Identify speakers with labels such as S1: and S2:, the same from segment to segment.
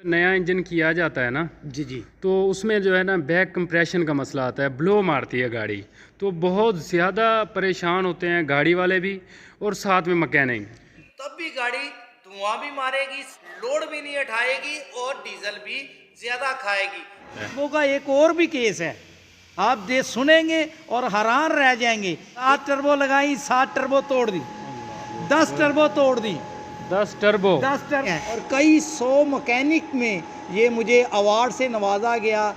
S1: नया इंजन किया जाता है ना
S2: जी जी।
S1: तो उसमें जो है ना बैक कंप्रेशन का मसला आता है, ब्लो मारती है गाड़ी, तो बहुत ज़्यादा परेशान होते हैं गाड़ी वाले भी और साथ में मैकेनिक।
S3: तब भी गाड़ी धुआं भी मारेगी, लोड भी नहीं उठाएगी और डीजल भी ज्यादा खाएगी।
S2: वो का एक और भी केस है, आप दे सुनेंगे और हैरान रह जाएंगे। 7 टर्बो लगाई, 7 टर्बो तोड़ दी, 10 टर्बो तोड़ दी,
S1: 10 टर्बो।
S2: 10 टर्बो। और कई 100 मैकेनिक में ये मुझे अवार्ड से नवाजा गया,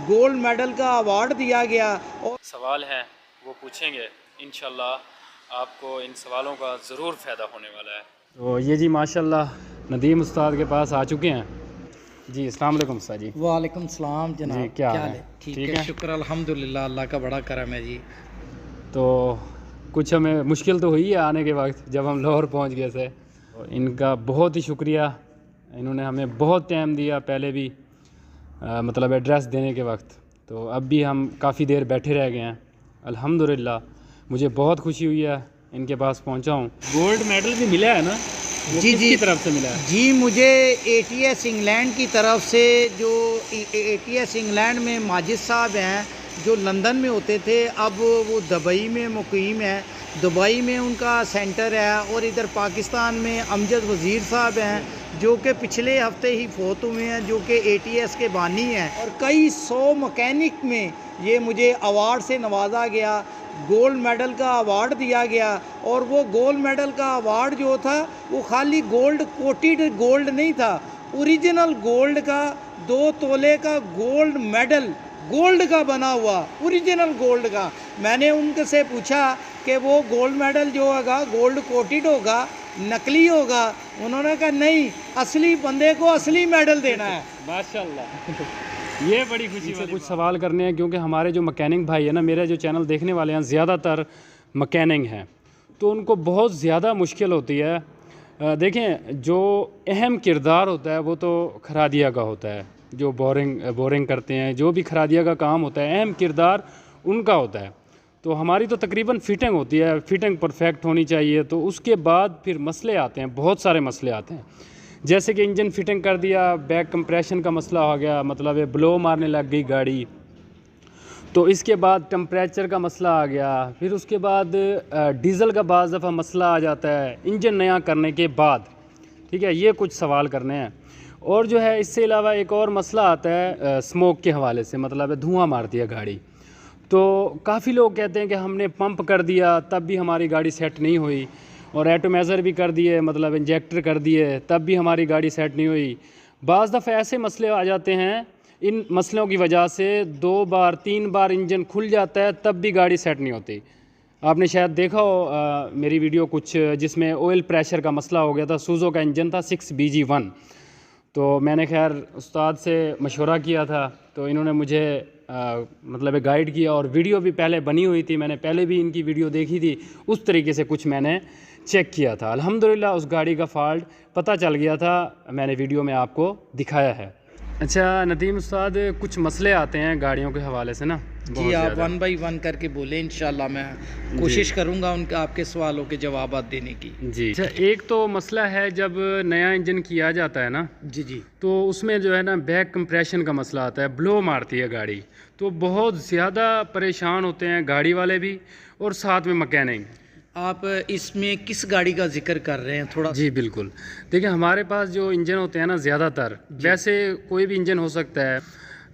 S2: गोल्ड मेडल का अवार्ड दिया गया। और
S1: सवाल है वो पूछेंगे, इंशाल्लाह आपको इन सवालों का ज़रूर फ़ायदा होने वाला है। तो ये जी माशाल्लाह नदीम उस्ताद के पास आ चुके हैं जी। अस्सलाम वालेकुम उस्ताद जी।
S2: वालेकुम सलाम जनाब,
S1: जी, क्या हाल
S2: हाल
S1: है?
S2: ठीक
S1: ठीक
S2: है,
S1: है?
S2: शुक्र अल्हम्दुलिल्लाह, अल्लाह का बड़ा करम है जी।
S1: तो कुछ हमें मुश्किल तो हुई है आने के वक्त जब हम लाहौर पहुंच गए थे। तो इनका बहुत ही शुक्रिया, इन्होंने हमें बहुत टाइम दिया पहले भी, मतलब एड्रेस देने के वक्त। तो अब भी हम काफ़ी देर बैठे रह गए हैं। अल्हम्दुलिल्लाह मुझे बहुत खुशी हुई है इनके पास पहुंचा हूं। गोल्ड मेडल भी मिला है ना, वो
S2: जी
S1: किसकी
S2: जी
S1: तरफ से मिला है?
S2: जी, मुझे ATS इंग्लैंड की तरफ से, जो ATS इंग्लैंड में माजिद साहब हैं जो लंदन में होते थे, अब वो दुबई में मुकीम है। दुबई में उनका सेंटर है। और इधर पाकिस्तान में अमजद वज़ीर साहब हैं जो कि पिछले हफ्ते ही फोत हुए हैं, जो कि ATS के बानी हैं। और कई 100 मैकेनिक में ये मुझे अवार्ड से नवाजा गया, गोल्ड मेडल का अवार्ड दिया गया। और वो गोल्ड मेडल का अवार्ड जो था वो खाली गोल्ड कोटेड गोल्ड नहीं था, ओरिजिनल गोल्ड का 2 तोले का गोल्ड मेडल, गोल्ड का बना हुआ, ओरिजिनल गोल्ड का। मैंने उनके से पूछा कि वो गोल्ड मेडल जो होगा गोल्ड कोटेड होगा, नकली होगा? उन्होंने कहा नहीं, असली बंदे को असली मेडल देना है।
S1: माशाल्लाह ये बड़ी खुशी से कुछ सवाल करने हैं, क्योंकि हमारे जो मैकेनिक भाई है ना, मेरे जो चैनल देखने वाले हैं ज़्यादातर मैकेनिक हैं, तो उनको बहुत ज़्यादा मुश्किल होती है। देखें, जो अहम किरदार होता है वो तो खरादिया का होता है, जो बोरिंग करते हैं, जो भी खरादिया का काम होता है अहम किरदार उनका होता है। तो हमारी तो तकरीबन फिटिंग होती है, फिटिंग परफेक्ट होनी चाहिए। तो उसके बाद फिर मसले आते हैं, बहुत सारे मसले आते हैं, जैसे कि इंजन फिटिंग कर दिया, बैक कंप्रेशन का मसला हो गया, मतलब ये ब्लो मारने लग गई गाड़ी। तो इसके बाद टेम्परेचर का मसला आ गया, फिर उसके बाद डीज़ल का बाज़ दफ़ा मसला आ जाता है इंजन नया करने के बाद। ठीक है, ये कुछ सवाल करने हैं। और जो है इससे अलावा एक और मसला आता है स्मोक के हवाले से, मतलब धुआं मारती है गाड़ी। तो काफ़ी लोग कहते हैं कि हमने पंप कर दिया तब भी हमारी गाड़ी सेट नहीं हुई, और एटोमाइज़र भी कर दिए, मतलब इंजेक्टर कर दिए, तब भी हमारी गाड़ी सेट नहीं हुई। बाज़ दफ़ा ऐसे मसले आ जाते हैं, इन मसलों की वजह से 2 बार 3 बार इंजन खुल जाता है तब भी गाड़ी सेट नहीं होती। आपने शायद देखा हो मेरी वीडियो कुछ, जिसमें ऑयल प्रेशर का मसला हो गया था। सूज़ो का इंजन था 6BG1। तो मैंने खैर उस्ताद से मशवरा किया था, तो इन्होंने मुझे मतलब गाइड किया, और वीडियो भी पहले बनी हुई थी, मैंने पहले भी इनकी वीडियो देखी थी, उस तरीके से कुछ मैंने चेक किया था। अल्हम्दुलिल्लाह उस गाड़ी का फ़ाल्ट पता चल गया था, मैंने वीडियो में आपको दिखाया है। अच्छा नदीम उस्ताद, कुछ मसले आते हैं गाड़ियों के हवाले से ना,
S2: जी, आप 1 बाई 1 करके बोले, इंशाल्लाह मैं कोशिश करूंगा उनके आपके सवालों के जवाब देने की।
S1: जी। अच्छा, एक तो मसला है जब नया इंजन किया जाता है ना,
S2: जी जी,
S1: तो उसमें जो है ना बैक कंप्रेशन का मसला आता है, ब्लो मारती है गाड़ी, तो बहुत ज़्यादा परेशान होते हैं गाड़ी वाले भी और साथ में मैकेनिक।
S2: आप इसमें किस गाड़ी का जिक्र कर रहे हैं थोड़ा?
S1: जी बिल्कुल, देखिए हमारे पास जो इंजन होते हैं ना, ज़्यादातर, वैसे कोई भी इंजन हो सकता है,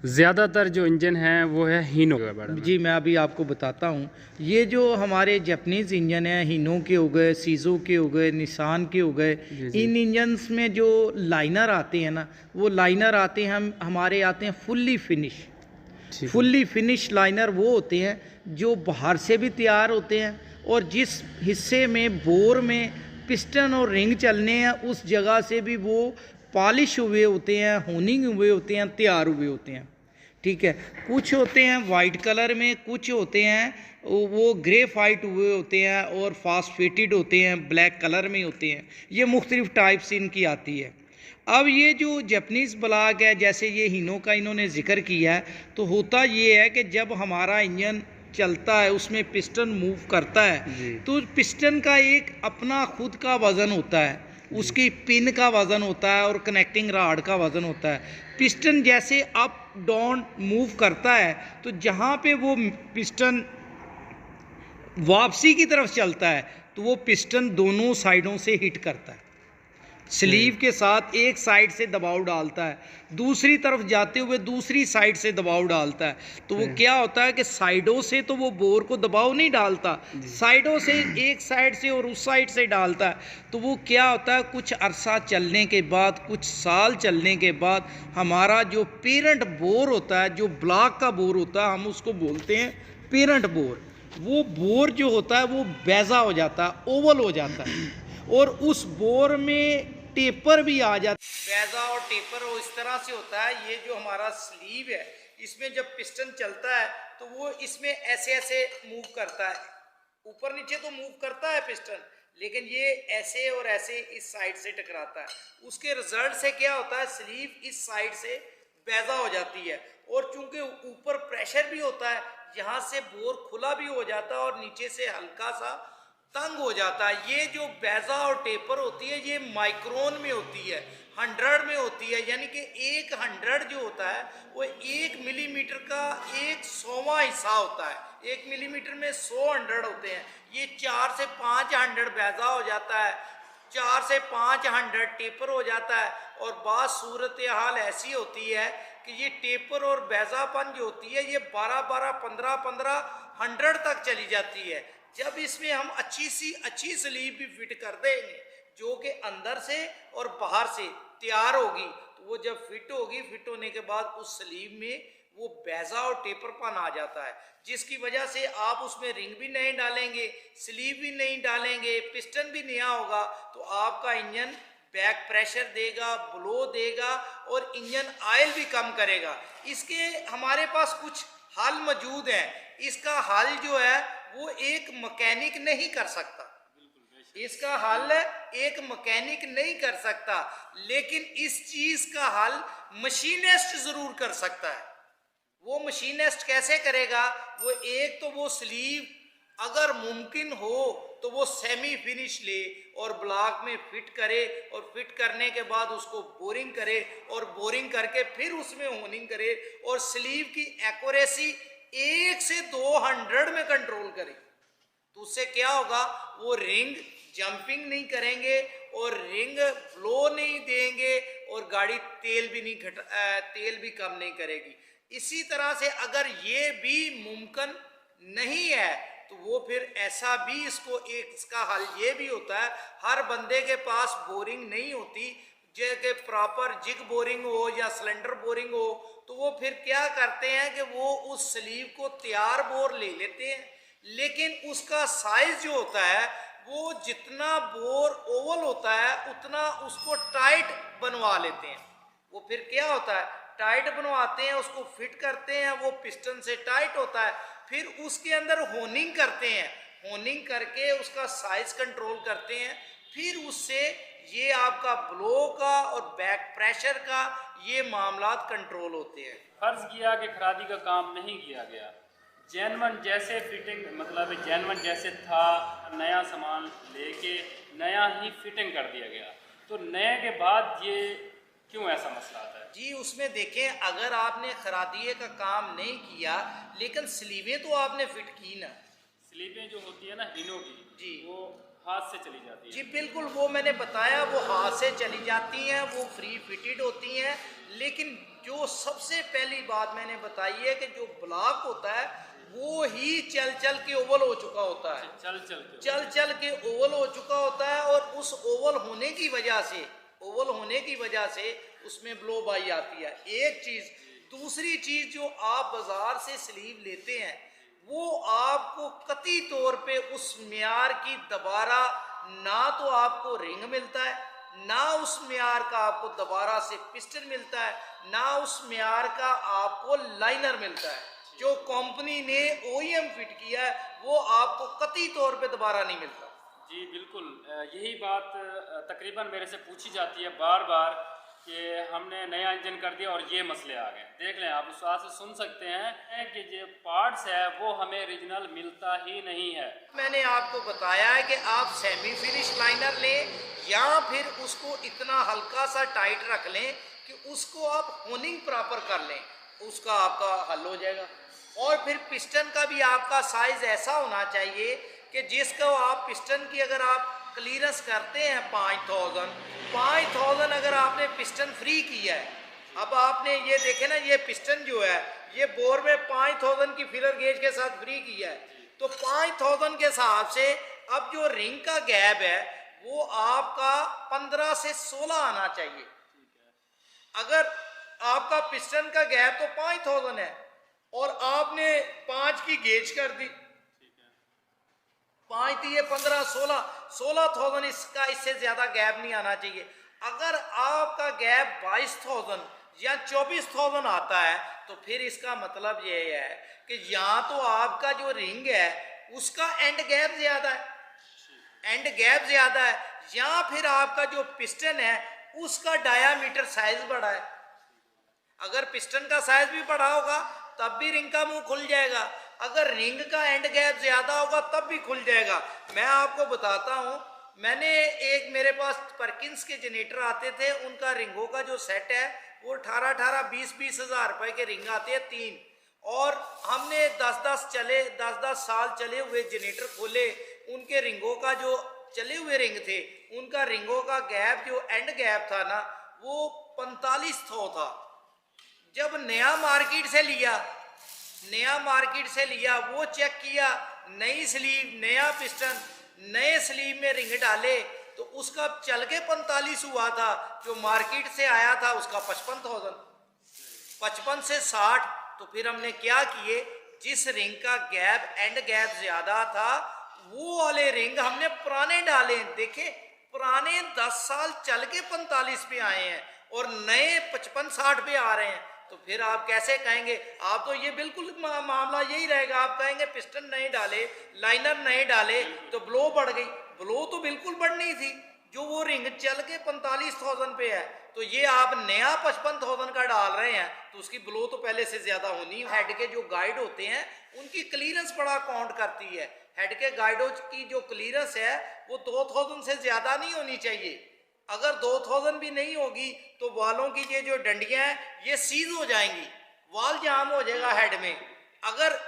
S1: ज़्यादातर जो इंजन है वो है हीनो का।
S2: जी, मैं अभी आपको बताता हूँ। ये जो हमारे जापानीज़ इंजन हैं, हीनो के हो गए, सीजो के हो गए, निसान के हो गए, इन इंजन्स में जो लाइनर आते हैं ना, वो लाइनर आते हैं, हमारे आते हैं fully finish. Fully finish liner वो होते हैं जो बाहर से भी तैयार होते हैं, और जिस हिस्से में बोर में पिस्टन और रिंग चलने हैं उस जगह से भी वो पॉलिश हुए होते हैं, होनिंग हुए होते हैं, तैयार हुए होते हैं। ठीक है, कुछ होते हैं वाइट कलर में, कुछ होते हैं वो ग्रेफाइट हुए होते हैं, और फास्फेटेड होते हैं, ब्लैक कलर में होते हैं। ये मुख्तलिफ टाइप्स इनकी आती है। अब ये जो जापानीज़ ब्लॉक है, जैसे ये हीनो का इन्होंने जिक्र किया है, तो होता ये है कि जब हमारा इंजन चलता है, उसमें पिस्टन मूव करता है, तो पिस्टन का एक अपना खुद का वज़न होता है। उसकी पिन का वज़न होता है और कनेक्टिंग राड का वज़न होता है। पिस्टन जैसे अप डाउन मूव करता है तो जहाँ पे वो पिस्टन वापसी की तरफ चलता है तो वो पिस्टन दोनों साइडों से हिट करता है, स्लीव के साथ एक साइड से दबाव डालता है, दूसरी तरफ जाते हुए दूसरी साइड से दबाव डालता है। तो वो क्या होता है कि साइडों से तो वो बोर को दबाव नहीं डालता, साइडों से एक साइड से और उस साइड से डालता है। तो वो क्या होता है, कुछ अरसा चलने के बाद, कुछ साल चलने के बाद हमारा जो पेरेंट बोर होता है, जो ब्लॉक का बोर होता है, हम उसको बोलते हैं पेरेंट बोर। वो बोर जो होता है वो बैजा हो जाता है, ओवल हो जाता है, और उस बोर में टेपर भी आ जाता है।
S3: बैजा और टेपर वो इस तरह से होता है, ये जो हमारा स्लीव है इसमें जब पिस्टन चलता है तो वो इसमें ऐसे ऐसे मूव करता है, ऊपर नीचे तो मूव करता है पिस्टन, लेकिन ये ऐसे और ऐसे इस साइड से टकराता है। उसके रिजल्ट से क्या होता है, स्लीव इस साइड से बैजा हो जाती है, और चूंकि ऊपर प्रेशर भी होता है, यहाँ से बोर खुला भी हो जाता है और नीचे से हल्का सा तंग हो जाता है। ये जो बैजा और टेपर होती है ये माइक्रोन में होती है, 100 में होती है, यानी कि 100 जो होता है वो 1 मिलीमीटर का 1/100वां हिस्सा होता है। 1 मिलीमीटर में 100 100 होते हैं। ये 4 से 5 100 बैजा हो जाता है, 4 से 5 100 टेपर हो जाता है। और बात सूरत हाल ऐसी होती है कि ये टेपर और बैजापन जो होती है ये 12 15 100 तक चली जाती है। जब इसमें हम अच्छी स्लीव भी फिट कर देंगे जो कि अंदर से और बाहर से तैयार होगी, तो वो जब फिट होगी, फिट होने के बाद उस स्लीव में वो बैजा और टेपरपन आ जाता है, जिसकी वजह से आप उसमें रिंग भी नहीं डालेंगे, स्लीव भी नहीं डालेंगे, पिस्टन भी नया होगा, तो आपका इंजन बैक प्रेशर देगा, ब्लो देगा और इंजन ऑयल भी कम करेगा। इसके हमारे पास कुछ हल मौजूद हैं। इसका हल जो है वो एक मैकेनिक नहीं कर सकता, इसका हल एक मैकेनिक नहीं कर सकता, लेकिन इस चीज का हल मशीनिस्ट जरूर कर सकता है। वो मशीनिस्ट कैसे करेगा, वो एक तो वो स्लीव अगर मुमकिन हो तो वो सेमी फिनिश ले और ब्लॉक में फिट करे, और फिट करने के बाद उसको बोरिंग करे, और बोरिंग करके फिर उसमें होनिंग करे, और स्लीव की एक्यूरेसी 1 से 200 में कंट्रोल करे। तो उससे क्या होगा, वो रिंग जंपिंग नहीं करेंगे और रिंग फ्लो नहीं देंगे और गाड़ी तेल भी कम नहीं करेगी। इसी तरह से अगर ये भी मुमकिन नहीं है तो वो फिर ऐसा भी इसका हल ये भी होता है, हर बंदे के पास बोरिंग नहीं होती, जैसे प्रॉपर जिग बोरिंग हो या सिलेंडर बोरिंग हो, तो वो फिर क्या करते हैं कि वो उस स्लीव को तैयार बोर ले लेते हैं, लेकिन उसका साइज जो होता है वो जितना बोर ओवल होता है उतना उसको टाइट बनवा लेते हैं। वो फिर क्या होता है, टाइट बनवाते हैं, उसको फिट करते हैं, वो पिस्टन से टाइट होता है, फिर उसके अंदर होनिंग करते हैं, होनिंग करके उसका साइज कंट्रोल करते हैं, फिर उससे ये आपका ब्लो का और बैक प्रेशर का ये मामलात कंट्रोल होते हैं।
S1: फर्ज किया कि खरादी का काम नहीं किया गया, जेनवन जैसे फिटिंग मतलब जेनवन जैसे था, नया सामान लेके नया ही फिटिंग कर दिया गया, तो नए के बाद ये क्यों ऐसा मसला आता है?
S3: जी उसमें देखें, अगर आपने खरादिये का काम नहीं किया लेकिन स्लीवें तो आपने फिट की ना,
S1: स्लीवें जो होती है ना हिनो की
S3: जी,
S1: वो हाथ से चली जाती है।
S3: जी बिल्कुल, वो मैंने बताया, वो हाथ से चली जाती हैं, वो फ्री फिटेड होती हैं। लेकिन जो सबसे पहली बात मैंने बताई है कि जो ब्लॉक होता है वो ही चल चल के ओवल हो चुका होता है, चल के ओवल हो चुका होता है, और उस ओवल होने की वजह से उसमें ब्लो बाई आती है। एक चीज, दूसरी चीज, जो आप बाजार से स्लीव लेते हैं वो आपको कतई तौर पे उस मियार की दोबारा ना तो आपको रिंग मिलता है, ना उस मियार का आपको दोबारा से पिस्टन मिलता है, ना उस मियार का आपको लाइनर मिलता है। जो कंपनी ने OEM फिट किया है वो आपको कतई तौर पे दोबारा नहीं मिलता।
S1: जी बिल्कुल, यही बात तकरीबन मेरे से पूछी जाती है बार बार कि हमने नया इंजन कर दिया और ये मसले आ गए। देख लें, आप उस बात से सुन सकते हैं कि जो पार्ट्स है वो हमें ओरिजिनल मिलता ही नहीं है।
S3: मैंने आपको बताया है कि आप सेमी फिनिश लाइनर लें या फिर उसको इतना हल्का सा टाइट रख लें कि उसको आप होनिंग प्रॉपर कर लें, उसका आपका हल हो जाएगा। और फिर पिस्टन का भी आपका साइज ऐसा होना चाहिए कि जिसको आप पिस्टन की अगर आप क्लियरेंस करते हैं 5000 अगर आपने पिस्टन फ्री किया है, अब आपने ये देखे ना, ये पिस्टन जो है ये बोर में 5000 की फिलर गेज के साथ फ्री किया है, तो 5000 के हिसाब से अब जो रिंग का गैप है वो आपका 15 से 16 आना चाहिए। अगर आपका पिस्टन का गैप तो 5000 है और आपने 5 की गेज कर दी, 5 दिए 15 16,000 इसका, इससे ज्यादा गैप नहीं आना चाहिए। अगर आपका गैप 22,000 या 24,000 आता है तो फिर इसका मतलब ये है कि या तो आपका जो रिंग है उसका एंड गैप ज्यादा है, या फिर आपका जो पिस्टन है उसका डायामीटर साइज बड़ा है। अगर पिस्टन का साइज भी बड़ा होगा तब भी रिंग का मुंह खुल जाएगा, अगर रिंग का एंड गैप ज्यादा होगा तब भी खुल जाएगा। मैं आपको बताता हूं, मैंने एक, मेरे पास परकिंस के जनरेटर आते थे, उनका रिंगों का जो सेट है वो 18-20 हज़ार रुपए के रिंग आते हैं 3, और हमने 10 साल चले हुए जनरेटर खोले, उनके रिंगों का जो चले हुए रिंग थे उनका रिंगों का गैप जो एंड गैप था ना वो 4500 था। जब नया मार्केट से लिया वो चेक किया, नई स्लीव, नया पिस्टन, नए स्लीव में रिंग डाले तो उसका चल के 45 हुआ था, जो मार्केट से आया था उसका 55,000, 55 से 60। तो फिर हमने क्या किए, जिस रिंग का गैप एंड गैप ज्यादा था वो वाले रिंग हमने पुराने डाले। देखे, पुराने 10 साल चल के 45 पे आए हैं और नए 55-60 पे आ रहे हैं, तो फिर आप कैसे कहेंगे? आप तो ये बिल्कुल मामला यही रहेगा, आप कहेंगे पिस्टन नहीं डाले, लाइनर नहीं डाले तो ब्लो बढ़ गई। ब्लो तो बिल्कुल बढ़नी थी, जो वो रिंग चल के 45,000 पे है, तो ये आप नया 55,000 का डाल रहे हैं तो उसकी ब्लो तो पहले से ज्यादा होनी। हेड के जो गाइड होते हैं उनकी क्लीयरेंस बड़ा काउंट करती है। हेड के गाइडों की जो क्लीयरेंस है वो 2000 से ज्यादा नहीं होनी चाहिए। अगर 2000 भी नहीं होगी तो वालों की ये जो डंडियां हैं ये सीज हो जाएंगी, वाल जाम हो जाएगा हेड में। अगर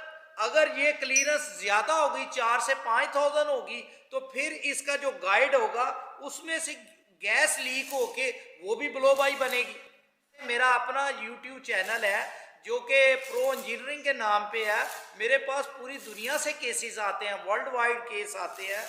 S3: ये क्लीयरेंस ज्यादा होगी, 4 से 5,000 होगी, तो फिर इसका जो गाइड होगा उसमें से गैस लीक होके वो भी ब्लो बाई बनेगी। मेरा अपना YouTube चैनल है जो कि प्रो इंजीनियरिंग के नाम पे है। मेरे पास पूरी दुनिया से केसेस आते हैं, वर्ल्ड वाइड केस आते हैं,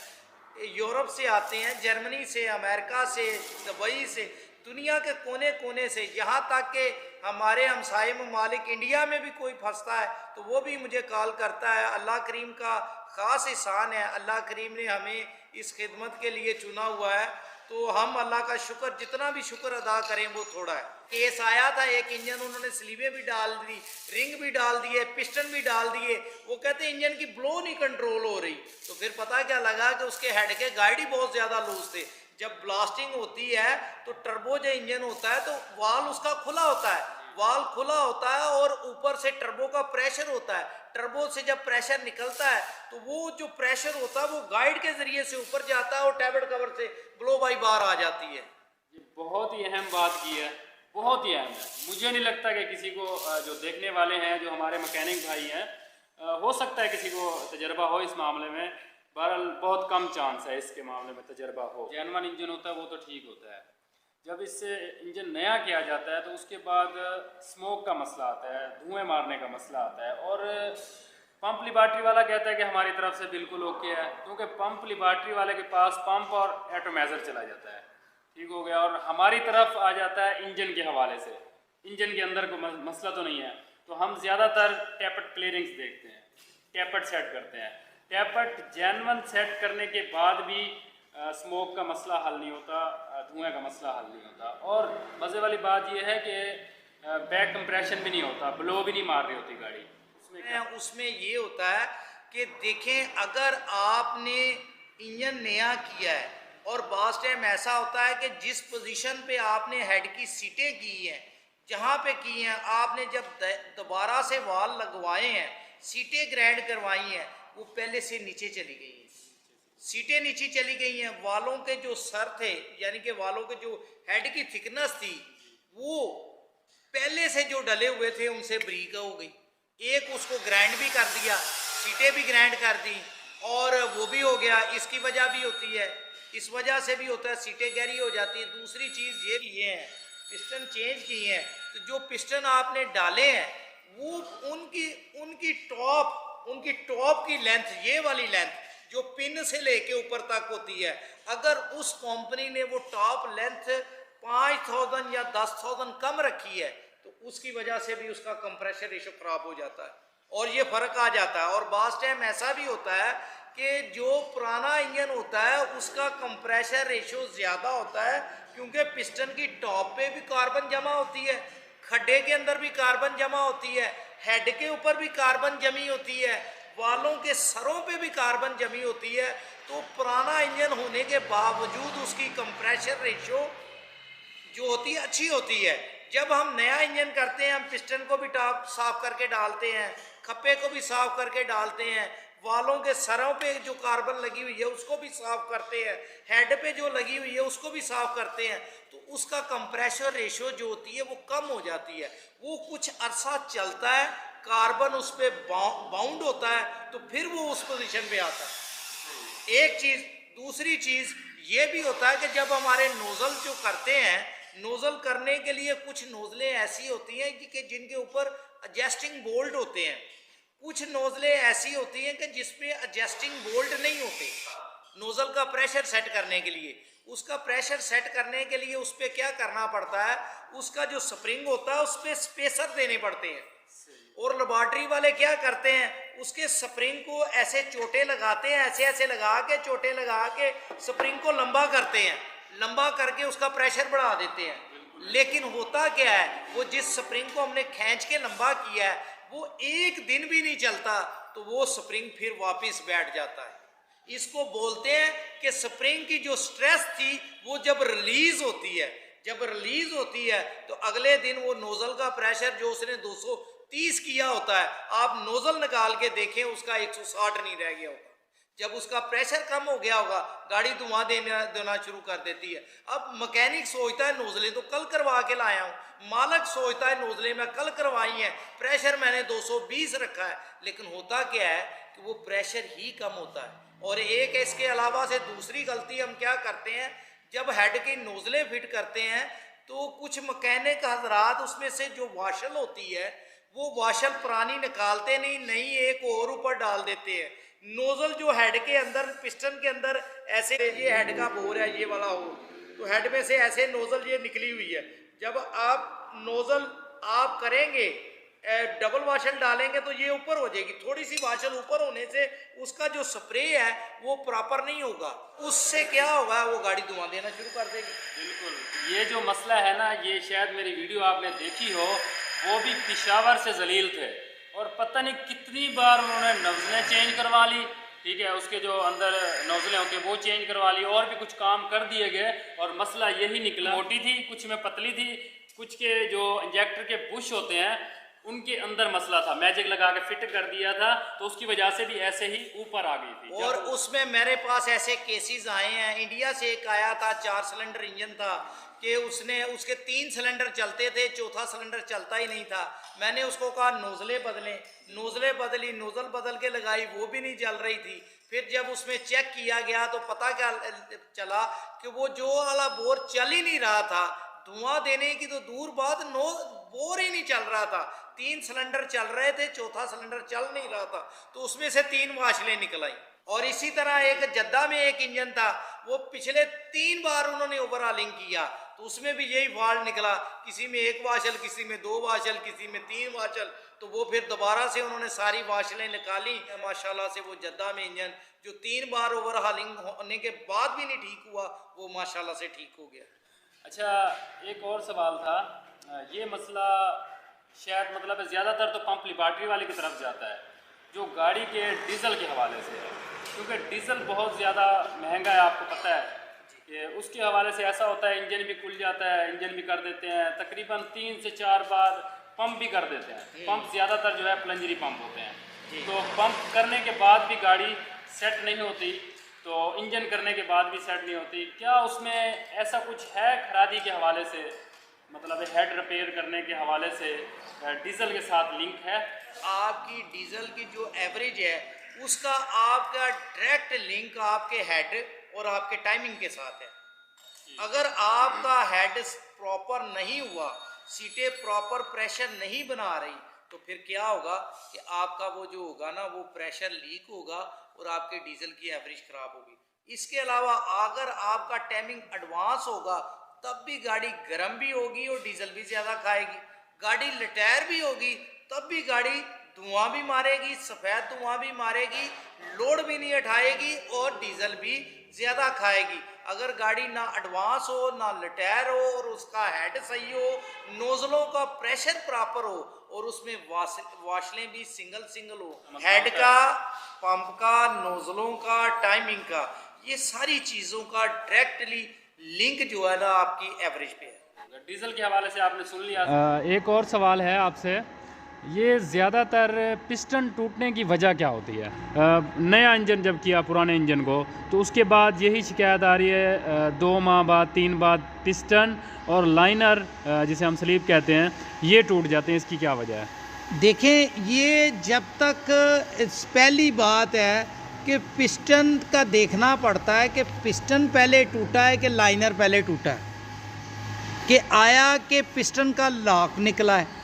S3: यूरोप से आते हैं, जर्मनी से, अमेरिका से, दुबई से, दुनिया के कोने कोने से, यहाँ तक कि हमारे हमसाए ममालिक इंडिया में भी कोई फंसता है तो वो भी मुझे कॉल करता है। अल्लाह करीम का ख़ास एहसान है, अल्लाह करीम ने हमें इस खिदमत के लिए चुना हुआ है, तो हम अल्लाह का शुक्र, जितना भी शुक्र अदा करें वो थोड़ा है। केस आया था एक इंजन, उन्होंने स्लीवें भी डाल दी, रिंग भी डाल दिए, पिस्टन भी डाल दिए, वो कहते हैं इंजन की ब्लो नहीं कंट्रोल हो रही। तो फिर पता क्या लगा कि उसके हेड के गाइड ही बहुत ज़्यादा लूज थे। जब ब्लास्टिंग होती है तो टर्बो जो इंजन होता है तो वाल उसका खुला होता है, वाल खुला होता है और ऊपर से टर्बो का प्रेशर होता है। टर्बो से जब प्रेशर निकलता है तो वो जो प्रेशर होता है वो गाइड के जरिए से ऊपर जाता है और टैबलेट कवर से ब्लो बाई बार आ जाती है।
S1: ये बहुत ही अहम बात की है, बहुत ही अहम है। मुझे नहीं लगता कि किसी को, जो देखने वाले हैं, जो हमारे मैकेनिक भाई हैं, हो सकता है किसी को तजर्बा हो इस मामले में। बहरहाल बहुत कम चांस है इसके मामले में तजर्बा हो। जेन्युइन इंजन होता है वो तो ठीक होता है। जब इससे इंजन नया किया जाता है तो उसके बाद स्मोक का मसला आता है, धुएं मारने का मसला आता है। और पंप लिबार्ट्री वाला कहता है कि हमारी तरफ से बिल्कुल ओके है, क्योंकि पंप लिबार्ट्री वाले के पास पंप और एटोमाइज़र चला जाता है, ठीक हो गया, और हमारी तरफ आ जाता है इंजन के हवाले से। इंजन के अंदर को मसला तो नहीं है, तो हम ज़्यादातर टैपट क्लियरिंग्स देखते हैं, टैपट सेट करते हैं। टैपट जेन्युइन सेट करने के बाद भी स्मोक का मसला हल नहीं होता, धुएं का मसला हल नहीं होता। और मज़े वाली बात यह है कि बैक कंप्रेशन भी नहीं होता, ब्लो भी नहीं मार रही होती गाड़ी।
S3: उसमें ये होता है कि देखें, अगर आपने इंजन नया किया है और बास टाइम ऐसा होता है कि जिस पोजीशन पे आपने हेड की सीटें की हैं, जहाँ पे की हैं, आपने जब दोबारा से वाल लगवाए हैं, सीटें ग्राइंड करवाई हैं, वो पहले से नीचे चली गई हैं। सीटें नीचे चली गई हैं, वालों के जो सर थे यानी कि वालों के जो हेड की थिकनेस थी वो पहले से जो डले हुए थे उनसे बरीक हो गई। एक उसको ग्राइंड भी कर दिया, सीटें भी ग्राइंड कर दी और वो भी हो गया। इसकी वजह भी होती है, इस वजह से भी होता है, सीटें गहरी हो जाती है। दूसरी चीज़ ये भी है, पिस्टन चेंज किए हैं तो जो पिस्टन आपने डाले हैं वो उनकी टॉप की लेंथ, ये वाली लेंथ जो पिन से लेके ऊपर तक होती है, अगर उस कंपनी ने वो टॉप लेंथ 5000 या 10,000 कम रखी है तो उसकी वजह से भी उसका कंप्रेशर रेशो खराब हो जाता है और ये फर्क आ जाता है। और बास टाइम ऐसा भी होता है कि जो पुराना इंजन होता है उसका कंप्रेशर रेशो ज़्यादा होता है क्योंकि पिस्टन की टॉप पे भी कार्बन जमा होती है, खड्डे के अंदर भी कार्बन जमा होती है, हेड के ऊपर भी कार्बन जमी होती है, वालों के सरों पे भी कार्बन जमी होती है। तो पुराना इंजन होने के बावजूद उसकी कंप्रेशर रेशो जो होती है अच्छी होती है। जब हम नया इंजन करते हैं हम पिस्टन को भी टॉप साफ करके डालते हैं, खप्पे को भी साफ करके डालते हैं, वालों के सरों पे जो कार्बन लगी हुई है उसको भी साफ करते हैं, हेड पे जो लगी हुई है उसको भी साफ करते हैं, तो उसका कंप्रेशर रेशो जो होती है वो कम हो जाती है। वो कुछ अरसा चलता है, कार्बन उस पर बाउंड होता है तो फिर वो उस पोजीशन पे आता है। एक चीज़, दूसरी चीज़ ये भी होता है कि जब हमारे नोज़ल जो करते हैं, नोज़ल करने के लिए कुछ नोज़लें ऐसी होती हैं कि जिनके ऊपर एडजस्टिंग बोल्ट होते हैं, कुछ नोज़लें ऐसी होती हैं कि जिसमें एडजस्टिंग बोल्ट नहीं होते। नोज़ल का प्रेशर सेट करने के लिए, उसका प्रेशर सेट करने के लिए उस पर क्या करना पड़ता है, उसका जो स्प्रिंग होता है उस पर स्पेसर देने पड़ते हैं। और लेबॉर्ट्री वाले क्या करते हैं, उसके स्प्रिंग को ऐसे चोटे लगाते हैं, ऐसे ऐसे लगा के चोटे लगा के स्प्रिंग को लंबा करते हैं, लंबा करके उसका प्रेशर बढ़ा देते हैं। लेकिन होता क्या है, वो जिस स्प्रिंग को हमने खींच के लंबा किया है वो एक दिन भी नहीं चलता तो वो स्प्रिंग फिर वापस बैठ जाता है। इसको बोलते हैं कि स्प्रिंग की जो स्ट्रेस थी वो जब रिलीज होती है, जब रिलीज होती है तो अगले दिन वो नोजल का प्रेशर जो उसने 230 किया होता है, आप नोजल निकाल के देखें उसका 160 नहीं रह गया होगा। जब उसका प्रेशर कम हो गया होगा गाड़ी धुआं देना शुरू कर देती है। अब मैकेनिक सोचता है नोजलें तो कल करवा के लाया हूँ, मालक सोचता है नोजलें मैं कल करवाई हैं, प्रेशर मैंने 220 रखा है, लेकिन होता क्या है कि वो प्रेशर ही कम होता है। और एक इसके अलावा से दूसरी गलती हम क्या करते हैं, जब हेड की नोजलें फिट करते हैं तो कुछ मैकेनिक हजरात उसमें से जो वाशल होती है वो वाशल पुरानी निकालते नहीं, नई एक और ऊपर डाल देते हैं। नोजल जो हेड के अंदर, पिस्टन के अंदर ऐसे, ये हेड का बोर है ये वाला हो, तो हेड में से ऐसे नोजल ये निकली हुई है। जब आप नोजल आप करेंगे डबल वाशल डालेंगे तो ये ऊपर हो जाएगी, थोड़ी सी वाशल ऊपर होने से उसका जो स्प्रे है वो प्रॉपर नहीं होगा, उससे क्या होगा वो गाड़ी धुआं देना शुरू कर देगी।
S1: बिल्कुल, ये जो मसला है ना, ये शायद मेरी वीडियो आपने देखी हो, वो भी पेशावर से जलील थे और पता नहीं कितनी बार उन्होंने नज़लें चेंज करवा ली, ठीक है, उसके जो अंदर नोजलें होती है वो चेंज करवा ली और भी कुछ काम कर दिए गए और मसला यही निकला। मोटी थी, कुछ में पतली थी, कुछ के जो इंजेक्टर के बुश होते हैं उनके अंदर मसला था, मैजिक लगा के फिट कर दिया था तो उसकी वजह से भी ऐसे ही ऊपर आ गई थी।
S3: और उसमें मेरे पास ऐसे केसेस आए हैं, इंडिया से एक आया था 4 सिलेंडर इंजन था कि उसके 3 सिलेंडर चलते थे, चौथा सिलेंडर चलता ही नहीं था। मैंने उसको कहा नोजलें बदलें, नोजलें बदली, नोजल बदल के लगाई, वो भी नहीं चल रही थी। फिर जब उसमें चेक किया गया तो पता क्या चला कि वो जो वाला बोर चल ही नहीं रहा था, धुआं देने की तो दूर बात, बोर ही नहीं चल रहा था। 3 सिलेंडर चल रहे थे, चौथा सिलेंडर चल नहीं रहा था, तो उसमें से 3 वाशलें निकल आई। और इसी तरह एक जद्दा में एक इंजन था, वो पिछले 3 बार उन्होंने ओवरहॉलिंग किया तो उसमें भी यही फॉल्ट निकला, किसी में 1 वाशल, किसी में 2 वाशल, किसी में 3 वाशल। तो वो फिर दोबारा से उन्होंने सारी वाशलें निकाली। माशाल्लाह से वो जद्दा में इंजन जो 3 बार ओवरहॉलिंग होने के बाद भी नहीं ठीक हुआ, वो माशाल्लाह से ठीक हो गया।
S1: अच्छा, एक और सवाल था, ये मसला शायद मतलब ज़्यादातर तो पंप लेबॉर्ट्री वाले की तरफ जाता है जो गाड़ी के डीजल के हवाले से है, क्योंकि डीजल बहुत ज़्यादा महंगा है, आपको पता है कि उसके हवाले से ऐसा होता है इंजन भी खुल जाता है, इंजन भी कर देते हैं, तकरीबन 3 से 4 बार पंप भी कर देते हैं। पंप ज़्यादातर जो है प्लंजरी पंप होते हैं, तो पंप करने के बाद भी गाड़ी सेट नहीं होती तो इंजन करने के बाद भी सेट नहीं होती। क्या उसमें ऐसा कुछ है खरादी के हवाले से, मतलब हेड रिपेयर करने के हवाले से डीजल के साथ लिंक है?
S3: आपकी डीजल की जो एवरेज है उसका आपका डायरेक्ट लिंक आपके हेड और आपके टाइमिंग के साथ है। अगर आपका हेड प्रॉपर नहीं हुआ, सीटें प्रॉपर प्रेशर नहीं बना रही, तो फिर क्या होगा कि आपका वो जो होगा ना वो प्रेशर लीक होगा और आपके डीजल की एवरेज खराब होगी। इसके अलावा अगर आपका टाइमिंग एडवांस होगा तब भी गाड़ी गर्म भी होगी और डीजल भी ज़्यादा खाएगी। गाड़ी लटायर भी होगी तब भी गाड़ी धुआं भी मारेगी, सफ़ेद धुआं भी मारेगी, लोड भी नहीं उठाएगी और डीजल भी ज़्यादा खाएगी। अगर गाड़ी ना एडवांस हो, ना लटायर हो और उसका हेड सही हो, नोजलों का प्रेशर प्रॉपर हो और उसमें वाशलें भी सिंगल हो, हेड का, पंप का, नोजलों का, टाइमिंग का, ये सारी चीज़ों का डायरेक्टली लिंक जो है ना आपकी एवरेज पे है।
S1: डीजल के हवाले से आपने सुन लिया। एक और सवाल है आपसे, ये ज़्यादातर पिस्टन टूटने की वजह क्या होती है? नया इंजन जब किया पुराने इंजन को तो उसके बाद यही शिकायत आ रही है 2 माह बाद 3 बाद पिस्टन और लाइनर जिसे हम स्लीव कहते हैं ये टूट जाते हैं। इसकी क्या वजह है?
S2: देखें, ये जब तक पहली बात है कि पिस्टन का देखना पड़ता है कि पिस्टन पहले टूटा है कि लाइनर पहले टूटा है, कि आया कि पिस्टन का लॉक निकला है।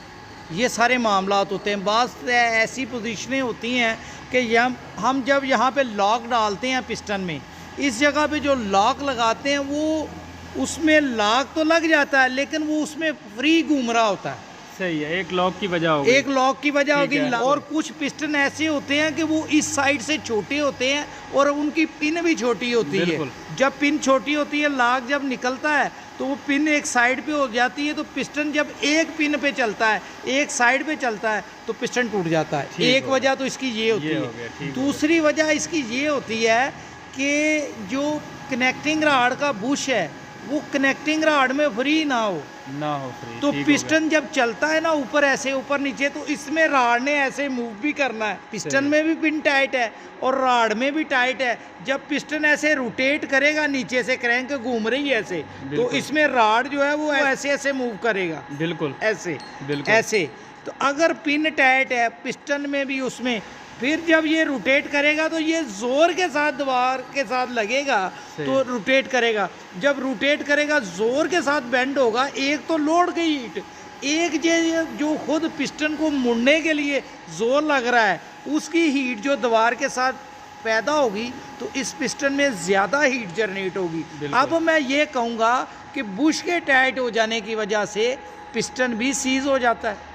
S2: ये सारे मामलात होते हैं। बाज़ ऐसी पोजीशनें होती हैं कि हम जब यहाँ पे लॉक डालते हैं पिस्टन में, इस जगह पे जो लॉक लगाते हैं वो उसमें लॉक तो लग जाता है लेकिन वो उसमें फ्री घूम रहा होता है।
S1: सही है, एक लॉक की वजह होगी।
S2: एक लॉक की वजह होगी। और कुछ पिस्टन ऐसे होते हैं कि वो इस साइड से छोटे होते हैं और उनकी पिन भी छोटी होती है। जब पिन छोटी होती है, लॉक जब निकलता है तो वो पिन एक साइड पे हो जाती है, तो पिस्टन जब एक पिन पे चलता है, एक साइड पे चलता है, तो पिस्टन टूट जाता है। एक वजह तो इसकी ये होती है। दूसरी वजह इसकी ये होती है कि जो कनेक्टिंग राड का बुश है वो कनेक्टिंग राड में फ्री ना हो फ्री, तो पिस्टन जब चलता है ना ऊपर ऐसे ऊपर नीचे, तो इसमें राड ने ऐसे मूव भी करना है। पिस्टन में भी पिन टाइट है और राड में भी टाइट है। जब पिस्टन ऐसे रोटेट करेगा, नीचे से क्रैंक घूम रही है ऐसे, तो इसमें राड जो है वो ऐसे ऐसे मूव करेगा।
S1: बिल्कुल ऐसे
S2: तो अगर पिन टाइट है पिस्टन में भी, उसमें फिर जब ये रोटेट करेगा तो ये जोर के साथ दीवार के साथ लगेगा तो रोटेट करेगा। जब रोटेट करेगा जोर के साथ बेंड होगा। एक तो लोड की हीट, एक जो खुद पिस्टन को मुड़ने के लिए जोर लग रहा है उसकी हीट जो दीवार के साथ पैदा होगी तो इस पिस्टन में ज़्यादा हीट जनरेट होगी। अब मैं ये कहूँगा कि बुश के टाइट हो जाने की वजह से पिस्टन भी सीज हो जाता है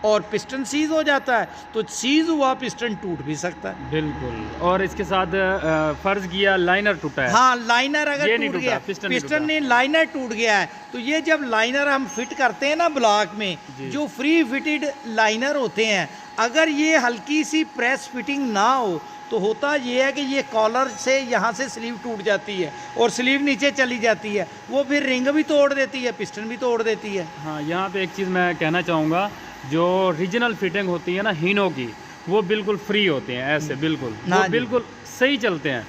S2: और पिस्टन सीज हो जाता है तो सीज हुआ पिस्टन टूट भी सकता है।
S1: बिल्कुल। और इसके साथ फर्ज किया लाइनर टूटा है।
S2: हाँ, लाइनर अगर टूट गया, पिस्टन नहीं लाइनर टूट गया है, तो ये जब लाइनर हम फिट करते हैं ना ब्लॉक में, जो फ्री फिटेड लाइनर होते हैं, अगर ये हल्की सी प्रेस फिटिंग ना हो तो होता ये है कि ये कॉलर से यहाँ से स्लीव टूट जाती है और स्लीव नीचे चली जाती है, वो फिर रिंग भी तोड़ देती है, पिस्टन भी तोड़ देती है।
S1: हाँ, यहाँ पे एक चीज़ मैं कहना चाहूँगा, जो रीजनल फिटिंग होती है ना हीनो की, वो बिल्कुल फ्री होते हैं ऐसे, बिल्कुल वो बिल्कुल सही चलते हैं।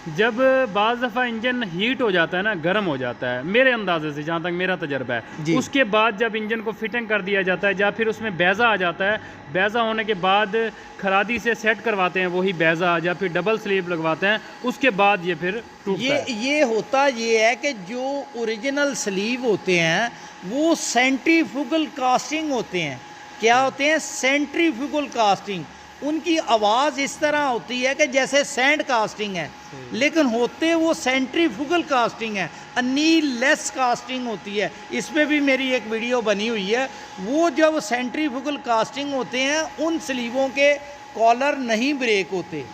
S1: जब बाज़ दफ़ा इंजन हीट हो जाता है ना, गर्म हो जाता है, मेरे अंदाजे से जहाँ तक मेरा तजर्बा है, उसके बाद जब इंजन को फिटिंग कर दिया जाता है या फिर उसमें बैज़ा आ जाता है, बैज़ा होने के बाद खरादी से सेट करवाते हैं वही बैज़ा या फिर डबल स्लीव लगवाते हैं, उसके बाद ये फिर टूटता है।
S2: ये होता ये है कि जो ओरिजिनल स्लीव होते हैं वो सेंट्रीफ्यूगल कास्टिंग होते हैं। क्या होते हैं? Centrifugal casting. उनकी आवाज़ इस तरह होती है कि जैसे सैंड कास्टिंग है, लेकिन होते वो सेंट्रीफ्यूगल कास्टिंग है, अनील लेस कास्टिंग होती है। इसमें भी मेरी एक वीडियो बनी हुई है। वो जब सेंट्रीफ्यूगल कास्टिंग होते हैं उन स्लीवों के कॉलर नहीं ब्रेक होते,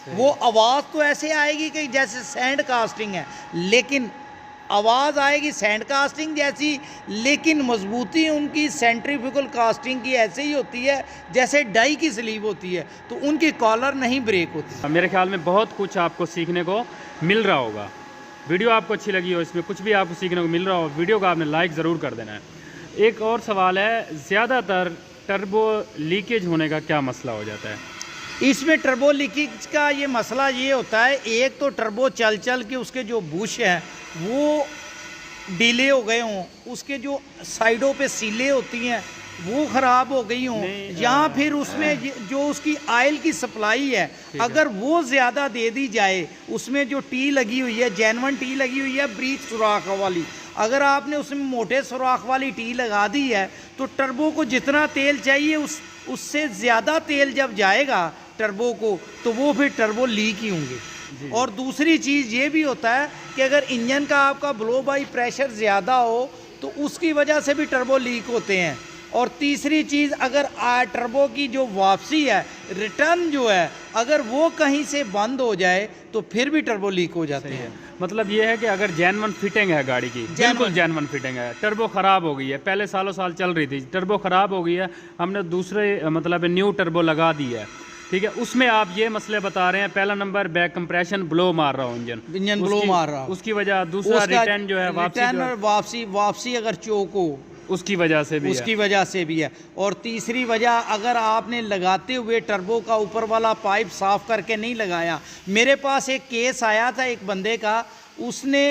S2: वो आवाज़ तो ऐसे आएगी कि जैसे सैंड कास्टिंग है, लेकिन आवाज़ आएगी सैंड कास्टिंग जैसी, लेकिन मजबूती उनकी सेंट्रीफ्यूगल कास्टिंग की ऐसे ही होती है जैसे डाई की स्लीव होती है, तो उनकी कॉलर नहीं ब्रेक होती।
S1: मेरे ख्याल में बहुत कुछ आपको सीखने को मिल रहा होगा। वीडियो आपको अच्छी लगी हो, इसमें कुछ भी आपको सीखने को मिल रहा हो, वीडियो को आपने लाइक ज़रूर कर देना है। एक और सवाल है, ज़्यादातर टर्बो लीकेज होने का क्या मसला हो जाता है?
S2: इसमें टर्बो लीकेज का ये मसला ये होता है, एक तो टर्बो चल चल के उसके जो बुश हैं वो डीले हो गए हों, उसके जो साइडों पे सीलें होती हैं वो ख़राब हो गई हों, या फिर उसमें जो उसकी ऑयल की सप्लाई है अगर वो ज़्यादा दे दी जाए, उसमें जो टी लगी हुई है, जेन्युइन टी लगी हुई है ब्रीच सुराख वाली, अगर आपने उसमें मोटे सुराख वाली टी लगा दी है तो टर्बो को जितना तेल चाहिए उससे ज़्यादा तेल जब जाएगा टर्बो को तो वो फिर टर्बो लीक ही होंगे। और दूसरी चीज़ ये भी होता है कि अगर इंजन का आपका ब्लो बाई प्रेशर ज़्यादा हो तो उसकी वजह से भी टर्बो लीक होते हैं। और तीसरी चीज़, अगर टर्बो की जो वापसी है, रिटर्न जो है, अगर वो कहीं से बंद हो जाए तो फिर भी टर्बो लीक हो जाते हैं।
S1: मतलब ये है कि अगर जेन्युइन फिटिंग है गाड़ी की, बिल्कुल जेन्युइन फिटिंग है, टर्बो ख़राब हो गई है, पहले सालों साल चल रही थी, टर्बो ख़राब हो गई है, हमने दूसरे मतलब न्यू टर्बो लगा दी है, ठीक है, उसमें आप ये मसले बता रहे हैं। पहला नंबर बैक कंप्रेशन ब्लो मार रहा हो, इंजन
S2: ब्लो मार रहा,
S1: उसकी वजह। दूसरा रिटर्न जो है,
S2: वापसी अगर चोक हो
S1: उसकी वजह से भी
S2: है। और तीसरी वजह, अगर आपने लगाते हुए टर्बो का ऊपर वाला पाइप साफ करके नहीं लगाया। मेरे पास एक केस आया था एक बंदे का, उसने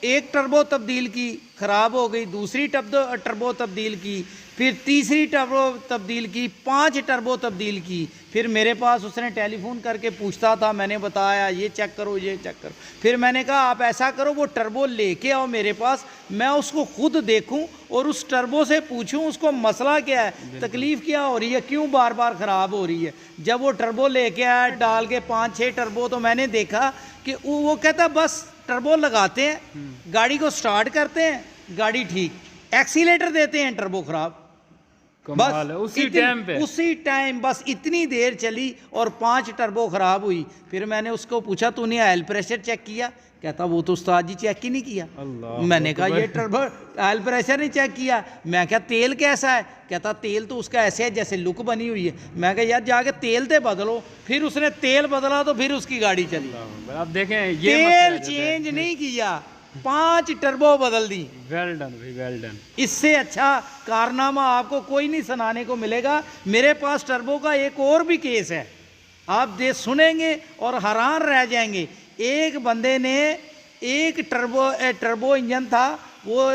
S2: एक टर्बो तब्दील की, ख़राब हो गई, दूसरी टर्बो तब्दील की, फिर तीसरी टर्बो तब्दील की, 5 टर्बो तब्दील की। फिर मेरे पास उसने टेलीफोन करके पूछता था, मैंने बताया ये चेक करो, ये चेक करो। फिर मैंने कहा आप ऐसा करो, वो टर्बो लेके आओ मेरे पास, मैं उसको खुद देखूं और उस टर्बो से पूछूं उसको मसला क्या है, तकलीफ़ क्या हो रही है, क्यों बार बार ख़राब हो रही है। जब वो टर्बो लेके आया डाल के 5-6 टर्बो, तो मैंने देखा कि वो कहता बस टर्बो लगाते हैं, गाड़ी को स्टार्ट करते हैं, गाड़ी ठीक, एक्सीलेटर देते हैं, टर्बो ख़राब। बस उसी टाइम बस इतनी देर चली और 5 टर्बो ख़राब हुई। फिर मैंने उसको पूछा तूने ऑयल प्रेशर चेक किया? कहता वो तो उस्ताद जी चेक ही नहीं किया। मैंने कहा ये टर्बो ऑयल प्रेशर नहीं चेक किया। मैं क्या तेल कैसा है? कहता तेल तो उसका ऐसे है जैसे लुक बनी हुई है। मैं कहा यार जाके तेल तो बदलो। फिर उसने तेल बदला तो फिर उसकी गाड़ी चली।
S1: आप देखें ये
S2: तेल चेंज नहीं किया, 5 टर्बो बदल दी।
S1: वेल डन भाई, वेल डन।
S2: इससे अच्छा कारनामा आपको कोई नहीं सुनाने को मिलेगा। मेरे पास टर्बो का एक और भी केस है, आप सुनेंगे और हैरान रह जाएंगे। एक बंदे ने एक टर्बो इंजन था, वो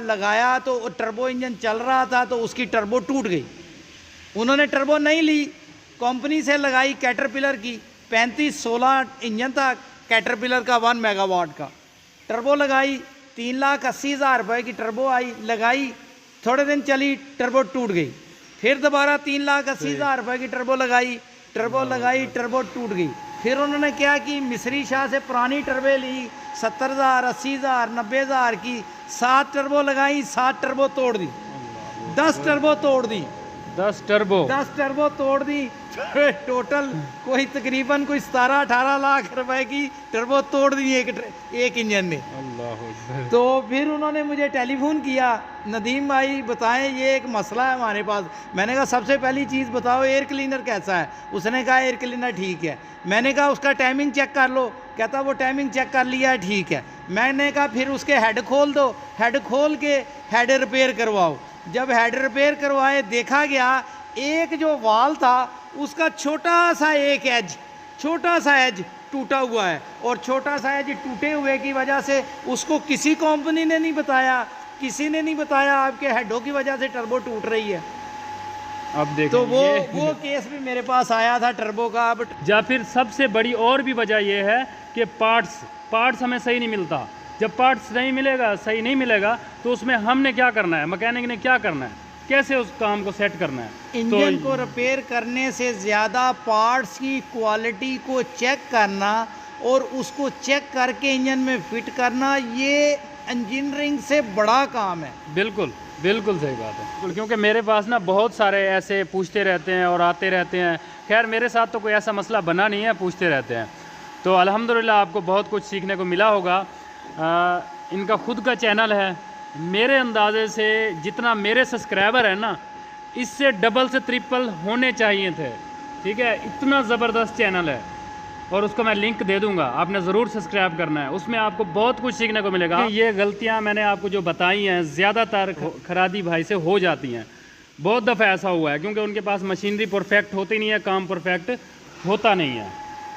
S2: लगाया तो टर्बो इंजन चल रहा था तो उसकी टर्बो टूट गई। उन्होंने टर्बो नहीं ली, कंपनी से लगाई कैटरपिलर की, 35-16 इंजन था कैटरपिलर का 1 मेगावाट का। टर्बो लगाई, 3,80,000 रुपये की टर्बो आई, लगाई, थोड़े दिन चली, टर्बो टूट गई। फिर दोबारा 3,80,000 रुपये की टर्बो लगाई, टर्बो टूट गई। फिर उन्होंने क्या कि मिस्री शाह से पुरानी टर्बे ली, 70,000, 80,000, 90,000 की, 7 टर्बो लगाई, 7 टर्बो तोड़ दी, 10 टर्बो तोड़ दी,
S1: 10 टर्बो
S2: तोड़ दी। टोटल कोई तकरीबन 17-18 लाख रुपए की टर्बो तोड़ दी एक इंजन ने।
S1: अल्लाह।
S2: तो फिर उन्होंने मुझे टेलीफोन किया, नदीम भाई बताएं ये एक मसला है हमारे पास। मैंने कहा सबसे पहली चीज़ बताओ एयर क्लीनर कैसा है? उसने कहा एयर क्लीनर ठीक है। मैंने कहा उसका टाइमिंग चेक कर लो। कहता वो टाइमिंग चेक कर लिया है, ठीक है। मैंने कहा फिर उसके हेड खोल दो, हेड खोल के हेड रिपेयर करवाओ। जब हेड रिपेयर करवाए देखा गया एक जो वाल था उसका छोटा सा एज टूटा हुआ है, और छोटा सा एज टूटे हुए की वजह से उसको किसी कंपनी ने नहीं बताया, किसी ने नहीं बताया आपके हेडों की वजह से टर्बो टूट रही है।
S1: अब देखें
S2: तो वो केस भी मेरे पास आया था टर्बो का। अब
S1: या फिर सबसे बड़ी और भी वजह यह है कि पार्ट्स हमें सही नहीं मिलता। जब पार्ट्स नहीं मिलेगा, सही नहीं मिलेगा, तो उसमें हमने क्या करना है, मैकेनिक ने क्या करना है, कैसे उस काम को सेट करना है।
S2: इंजन को रिपेयर करने से ज़्यादा पार्ट्स की क्वालिटी को चेक करना और उसको चेक करके इंजन में फिट करना, ये इंजीनियरिंग से बड़ा काम है।
S1: बिल्कुल सही बात है। क्योंकि मेरे पास ना बहुत सारे ऐसे पूछते रहते हैं और आते रहते हैं। खैर मेरे साथ तो कोई ऐसा मसला बना नहीं है, पूछते रहते हैं। तो अल्हम्दुलिल्लाह आपको बहुत कुछ सीखने को मिला होगा। इनका खुद का चैनल है, मेरे अंदाजे से जितना मेरे सब्सक्राइबर है ना, इससे डबल से ट्रिपल होने चाहिए थे। ठीक है, इतना ज़बरदस्त चैनल है और उसको मैं लिंक दे दूंगा, आपने ज़रूर सब्सक्राइब करना है। उसमें आपको बहुत कुछ सीखने को मिलेगा। ये गलतियां मैंने आपको जो बताई हैं ज़्यादातर खरादी भाई से हो जाती हैं। बहुत दफ़ा ऐसा हुआ है क्योंकि उनके पास मशीनरी परफेक्ट होती नहीं है, काम परफेक्ट होता नहीं है।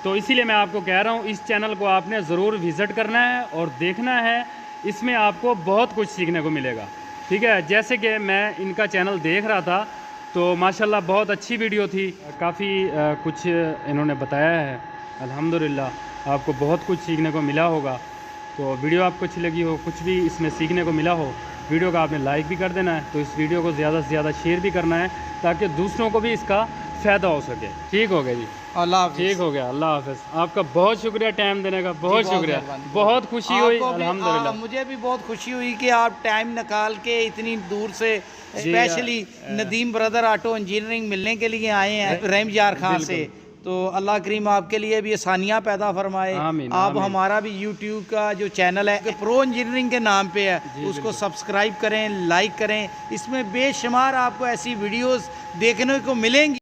S1: तो इसीलिए मैं आपको कह रहा हूँ इस चैनल को आपने ज़रूर विज़िट करना है और देखना है, इसमें आपको बहुत कुछ सीखने को मिलेगा। ठीक है, जैसे कि मैं इनका चैनल देख रहा था तो माशाल्लाह बहुत अच्छी वीडियो थी, काफ़ी कुछ इन्होंने बताया है। अल्हम्दुलिल्लाह आपको बहुत कुछ सीखने को मिला होगा। तो वीडियो आपको अच्छी लगी हो, कुछ भी इसमें सीखने को मिला हो, वीडियो का आपने लाइक भी कर देना है। तो इस वीडियो को ज़्यादा से ज़्यादा शेयर भी करना है ताकि दूसरों को भी इसका फ़ायदा हो सके। ठीक हो गया जी,
S2: अल्लाह हाफ़िज़।
S1: ठीक हो गया, अल्लाह हाफ़िज़। आपका बहुत शुक्रिया टाइम देने का, बहुत
S2: बहुत
S1: शुक्रिया,
S2: मेहरबानी।
S1: बहुत खुशी हुई
S2: आपको भी-
S1: अल्हम्दुलिल्लाह।
S2: मुझे भी बहुत खुशी हुई कि आप टाइम निकाल के इतनी दूर से specially Nadeem brother auto engineering मिलने के लिए आए हैं रहीम यार खान से। तो अल्लाह करीम आपके लिए भी आसानियाँ पैदा फरमाए।
S1: आमीन,
S2: आप
S1: आमीन।
S2: हमारा भी यूट्यूब का जो चैनल है प्रो इंजीनियरिंग के नाम पे है, उसको सब्सक्राइब करें, लाइक करें। इसमें बेशुमार आपको ऐसी वीडियोस देखने को मिलेंगी।